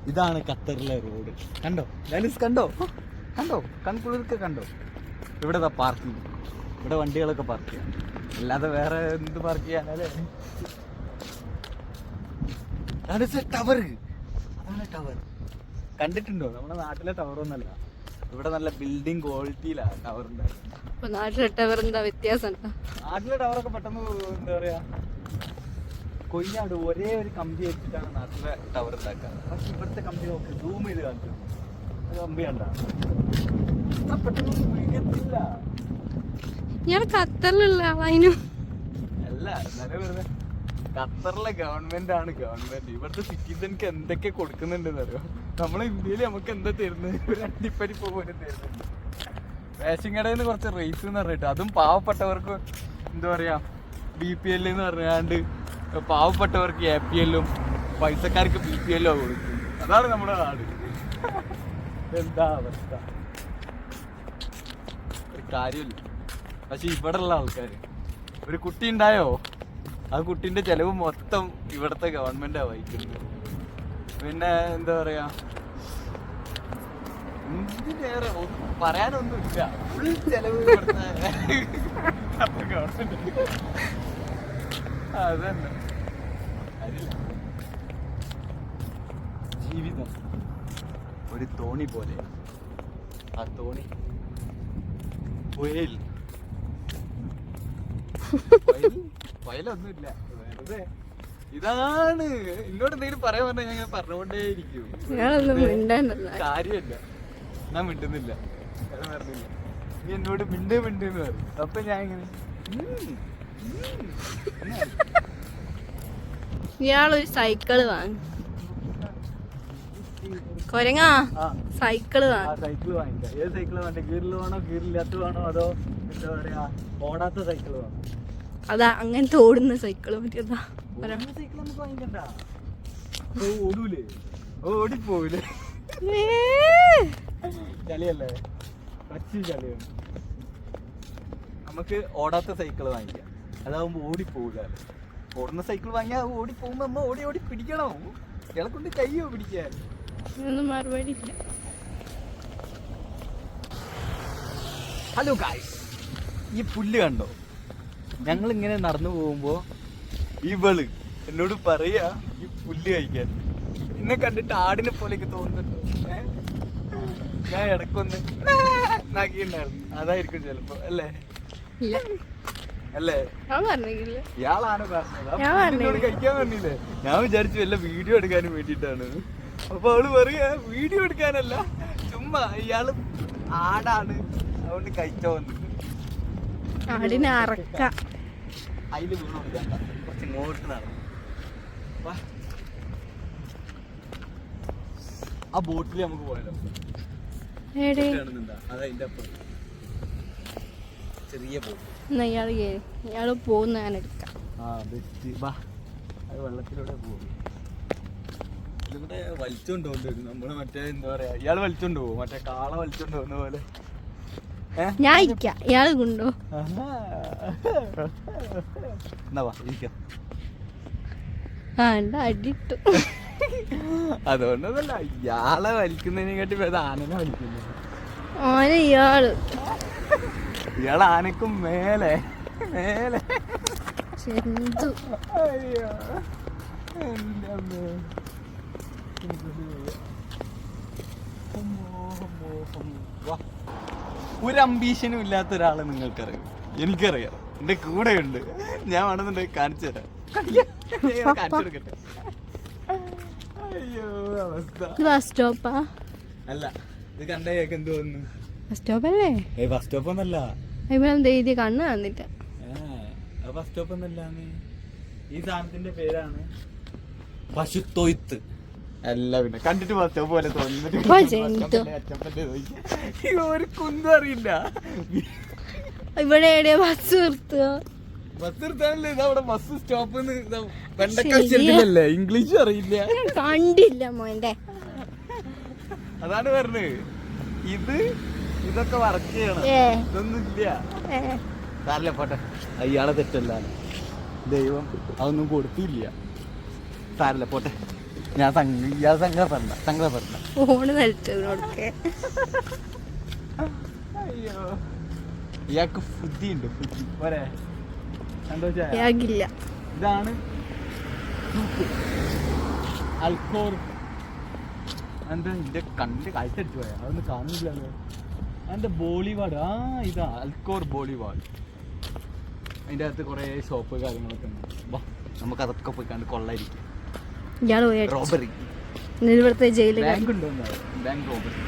ഇതാണ് ഖത്തറിലെ റോഡ്. കണ്ടോ ലാലിസ്, കണ്ടോ കണ്ടോ കൺകുളിർക്ക് കണ്ടോ? ഇവിടെ പാർക്കിംഗ്, ഇവിടെ വണ്ടികളൊക്കെ പാർക്ക് ചെയ്യാം, അല്ലാതെ വേറെ എന്ത് പാർക്ക് ചെയ്യാനല്ലേ? ടവർ, അതാണ് ടവർ. കണ്ടിട്ടുണ്ടോ? നമ്മുടെ നാട്ടിലെ ടവർ ഒന്നല്ല, ഇവിടെ നല്ല ബിൽഡിംഗ് ക്വാളിറ്റിയിലാണ് ടവർ ഉണ്ടായിരുന്നത്. നാട്ടിലെ ടവർ എന്താ വ്യത്യാസം? നാട്ടിലെ ടവറൊക്കെ പെട്ടെന്ന് എന്താ പറയാ കൊയ്യാണ്ട് ഒരേ ഒരു കമ്പി വെച്ചിട്ടാണ് നാട്ടിലെ ടവർ ഉണ്ടാക്കാറ്. പക്ഷെ ഇവിടുത്തെ കമ്പി നോക്കി സൂം ചെയ്ത് കാണിച്ചു, കമ്പി കണ്ടാ പെട്ടെന്ന് മികത്തില്ല. ഞാൻ ഖത്തറിലുള്ള ആളായിരുന്നു അല്ല, എന്നാലും വെറുതെ ഖത്തറിലെ ഗവൺമെന്റ് ആണ് ഗവൺമെന്റ്. ഇവിടുത്തെ സിറ്റിസൻക്ക് എന്തൊക്കെ കൊടുക്കുന്നുണ്ടെന്ന് അറിയോ? നമ്മളെ ഇന്ത്യയിൽ നമുക്ക് എന്താ തരുന്നത്? ഒരു അണ്ടിപ്പരിപ്പ് പോലും തരുന്നുണ്ട്. റേഷൻ കടയിൽ നിന്ന് കുറച്ച് റേസ് എന്ന് പറഞ്ഞിട്ട്, അതും പാവപ്പെട്ടവർക്ക് എന്താ പറയാ BPL എന്ന് പറഞ്ഞാണ്ട് പാവപ്പെട്ടവർക്ക് APL-ഉം പൈസക്കാർക്ക് BPL-ഉം കൊടുക്കും. അതാണ് നമ്മുടെ നാട്. എന്താ അവസ്ഥ? ഒരു കാര്യമില്ല. പക്ഷെ ഇവിടെ ഉള്ള ആൾക്കാർ, ഒരു കുട്ടി ഉണ്ടായോ, ആ കുട്ടീൻ്റെ ചെലവ് മൊത്തം ഇവിടുത്തെ ഗവൺമെന്റാണ് വഹിക്കുന്നത്. പിന്നെ എന്താ പറയാ, എന്തിനേറെ ഒന്നും പറയാനൊന്നുമില്ല, ഫുൾ ചെലവ് ഇവിടുത്തെ ഗവൺമെന്റ്. അതന്നെ ജീവിതം ഒരു തോണി പോലെ. ആ തോണി പുഴയിൽ, വയലൊന്നുമില്ല, വെറുതെ ഇതാണ്. ഇങ്ങോട്ട് എന്തെങ്കിലും പറയാൻ പറഞ്ഞാൽ ഞാൻ പറഞ്ഞുകൊണ്ടേയിരിക്കും. കാര്യമല്ല, ഞാൻ മിണ്ടുന്നില്ല, ഞാൻ പറഞ്ഞില്ല. നീ എന്നോട് മിണ്ടെന്ന് പറയും. അപ്പൊ ഞാൻ ഇങ്ങനെ ഇയാളൊരു സൈക്കിള് വാങ്ങി കൊരങ്ങാ, സൈക്കിള് സൈക്കിള് വാങ്ങിക്കാം. ഏത് സൈക്കിള് വേണ്ട? ഗീറിൽ വേണോ, ഗീറില്ലാത്ത വേണോ, അതോ എന്താ പറയാ ഓടാത്ത സൈക്കിള് വേണോ? അതാ അങ്ങനത്തെ ഓടുന്ന സൈക്കിള് മതിയതാ. സൈക്കിൾ നമുക്ക് വാങ്ങിക്കണ്ട, ഓടൂലേ, ഓടിപ്പോവില്ലേ? ചളിയല്ലേ, പച്ചി ചളിയാണ്. നമുക്ക് ഓടാത്ത സൈക്കിള് വാങ്ങിക്കാം, അതാവുമ്പോ ഓടിപ്പോവില്ല. ഓടുന്ന സൈക്കിൾ വാങ്ങിയാൽ ഓടിപ്പോകുമ്പോ നമ്മ ഓടി ഓടി പിടിക്കണോ? ഇയാളെ കൊണ്ട് കയ്യോ പിടിക്കാൻ? മറുപടി ഇല്ല. ഹലോ ഗായ്സ്, ഈ പുല്ല് കണ്ടോ? ഞങ്ങൾ ഇങ്ങനെ നടന്നു പോകുമ്പോ ഇവള് എന്നോട് പറയാ ഈ പുല്ല് കഴിക്കാൻ. എന്നെ കണ്ടിട്ട് ആടിനെ പോലെയൊക്കെ തോന്നുന്നുണ്ടോ? ഞാൻ ഇടക്കൊന്ന് നാക്കിണ്ടായിരുന്നു, അതായിരിക്കും ചിലപ്പോ, അല്ലേ? അല്ലേ? ഇയാളാണ് പറഞ്ഞത്, കഴിക്കാൻ പറഞ്ഞില്ലേ? ഞാൻ വിചാരിച്ചു വല്ല വീഡിയോ എടുക്കാനും വേണ്ടിയിട്ടാണ്. അപ്പൊ അവള് പറയാ വീഡിയോ എടുക്കാനല്ല, ചുമ്മാ ഇയാള് ആടാണ്, അതുകൊണ്ട് കഴിച്ചോ വന്നിട്ട്. അതില് വീണു കൊടുക്കണ്ട, കുറച്ച് ഇങ്ങോട്ട് നടന്നു. ആ ബോട്ടിൽ നമുക്ക് പോയാലോ? അതതിന്റെ അപ്പുറം ചെറിയ ബോട്ട്. ഇയാള് പോകുന്ന ഞാൻ എടുക്കാം. അത് വെള്ളത്തിലൂടെ പോകും. ഇതിലൂടെ വലിച്ചോണ്ട് പോകും നമ്മള്. മറ്റേ എന്താ പറയാ, ഇയാള് വലിച്ചോണ്ട് പോകും, മറ്റേ കാള വലിച്ചോണ്ട് പോകുന്ന പോലെ. ഞാൻ ഇരിക്കാം, ഇയാള് കൊണ്ടോ? എന്നാ ഇരിക്കാം. അടിട്ടു. അതുകൊണ്ടല്ല, ഇയാളെ വലിക്കുന്നതിനെക്കാട്ടി ആനനെ വലിക്കുന്നു. ഇയാള് ആനക്കും മേലെ മേലെ. അയ്യോ, എന്റെ അമ്മേ. ഒരു അംബീഷനും ഇല്ലാത്ത ഒരാളെ നിങ്ങൾക്കറിയാം, എനിക്കറിയാം, എന്റെ കൂടെ ഉണ്ട്. ഞാൻ വേണമെന്നുണ്ടെങ്കിൽ കാണിച്ചു തരാം, കാണിച്ചു കൊടുക്കട്ടെ. അയ്യോ അവസ്ഥ. അല്ല, ഇത് കണ്ട കേക്ക് എന്ത് തോന്നുന്നു? ബസ് സ്റ്റോപ്പ് അല്ലേ? ബസ് സ്റ്റോപ്പ് ഒന്നല്ല. കണ്ണ് വന്നിട്ട് ബസ് സ്റ്റോപ്പ് ഒന്നല്ലാന്ന്. ഈ സാധനത്തിന്റെ പേരാണ് പശുത്തൊയ്ത്ത്. അല്ല, പിന്നെ കണ്ടിട്ട് ബസ് സ്റ്റോപ്പ് പോലെ തോന്നുന്നു. ഒരു കുന്തും അറിയില്ല. ഇവിടെ എവിടെയാ ബസ് നിർത്തുക? ബസ് നിർത്താനല്ലേ, ഇതവിടെ ബസ് സ്റ്റോപ്പ്. വെണ്ടക്കല്ലേ, ഇംഗ്ലീഷ് അറിയില്ല. കണ്ടില്ല മോന്റെ. അതാണ് പറഞ്ഞത്, ഇതൊക്കെ വർക്ക് ചെയ്യണം, ഇതൊന്നും ഇല്ല. സാരല്ല, പോട്ടെ, അയാളെ തെറ്റല്ല, ദൈവം അതൊന്നും കൊടുത്തില്ല. സാരല്ല, പോട്ടെ. ഞാൻ സങ്കടപ്പെടണ്ട. ഫോണ് നിലച്ചതിനോടൊക്കെ അയ്യോ ഇയാൾക്ക് ബുദ്ധിയുണ്ട്, ബുദ്ധി പോരെ. സന്തോഷായോ? യാഗില്ല. ഇതാണ് അൽക്കോർ. എന്താ നിന്റെ കണ്ട് കാഴ്ചടിച്ചു പോയാ? അതൊന്നും കാണുന്നില്ലല്ലോ. അതിന്റെ ബോളിവാഡ്. ആ ഇതാ അൽക്കോർ ബോളിവാഡ്. അതിൻ്റെ അകത്ത് കുറേ ഷോപ്പ് കാര്യങ്ങളൊക്കെ ഉണ്ട്. വാ നമുക്ക് അതൊക്കെ പോയി കണ്ട് കൊള്ളായിരിക്കും. ഇയാൾ പോയി റോബറി. ഇവിടുത്തെ ജയിലിൽ ബാങ്ക് ഉണ്ടോ? Bank robbery.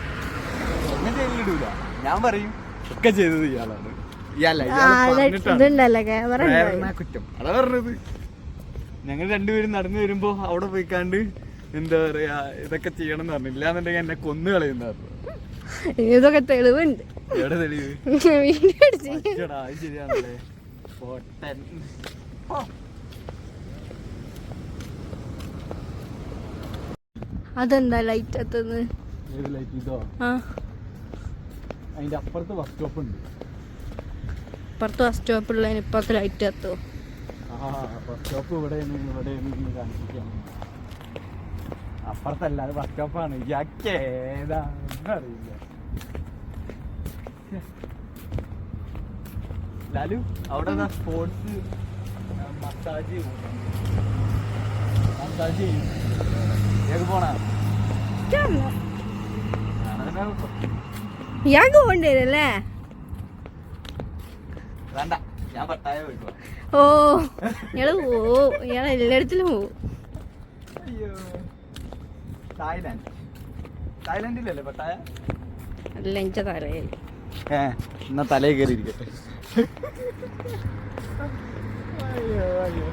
എന്നെ ജയിലിലിടൂല. ഞാൻ പറയും ഒക്കെ ചെയ്തത് ഇയാളാണ്. ഇതുണ്ടല്ലോ ക്യാമറ കുറ്റം അതാ പറഞ്ഞത്. ഞങ്ങൾ രണ്ടുപേരും നടന്നു വരുമ്പോ അവിടെ പോയിക്കാണ്ട് എന്താ പറയാ ഇതൊക്കെ ചെയ്യണം എന്ന് പറഞ്ഞു. ഇല്ലാന്നുണ്ടെങ്കിൽ എന്നെ കൊന്നു കളയുന്ന പറഞ്ഞു. ഇതൊക്കെ തെളിവുണ്ട്. എവിടെ തെളിവ്? വീഡിയോ എടുത്ത് അച്ചടാ, അത് ശരിയാണല്ലേ. പൊട്ടൻ. അതെന്താ ലൈറ്റ് എത്തുന്നത്? ഏത് ലൈറ്റ്? ഇതോ? ആ അതിന്റെ അപ്പുറത്ത് ബസ് സ്റ്റോപ്പ് ഉണ്ട്. അപ്പുറത്ത് ബസ് സ്റ്റോപ്പുള്ളതിന് ഇപ്പുറത്ത് ലൈറ്റ് എത്തുമോ? ആ ബസ് സ്റ്റോപ്പ് ഇവിടെയാണ് കാണിക്കാൻ. അപ്പുറത്തല്ല, അത് ബസ് സ്റ്റോപ്പാണ്. ഇയാൾക്ക് ഏതാണെന്ന് അറിയില്ല. ലാലു അവിടെ സ്പോർട്സ് മസാജ് ചെയ്യും. ഏത് പോണാ? ഇയാൾക്ക് പോകേണ്ടി വരല്ലേ? വേണ്ട, ഞാൻ പട്ടായ പോയിക്കോ. ഓ ഇയാള് പോവും. ഇയാൾ എല്ലായിടത്തിലും പോവും. അയ്യോ തായ്ലാൻഡിലല്ലേ പട്ടായ? അല്ല എനിക്ക് തലയിൽ എന്നാ തലയിൽ കയറിയിരിക്കട്ടെ. അയ്യോ അയ്യോ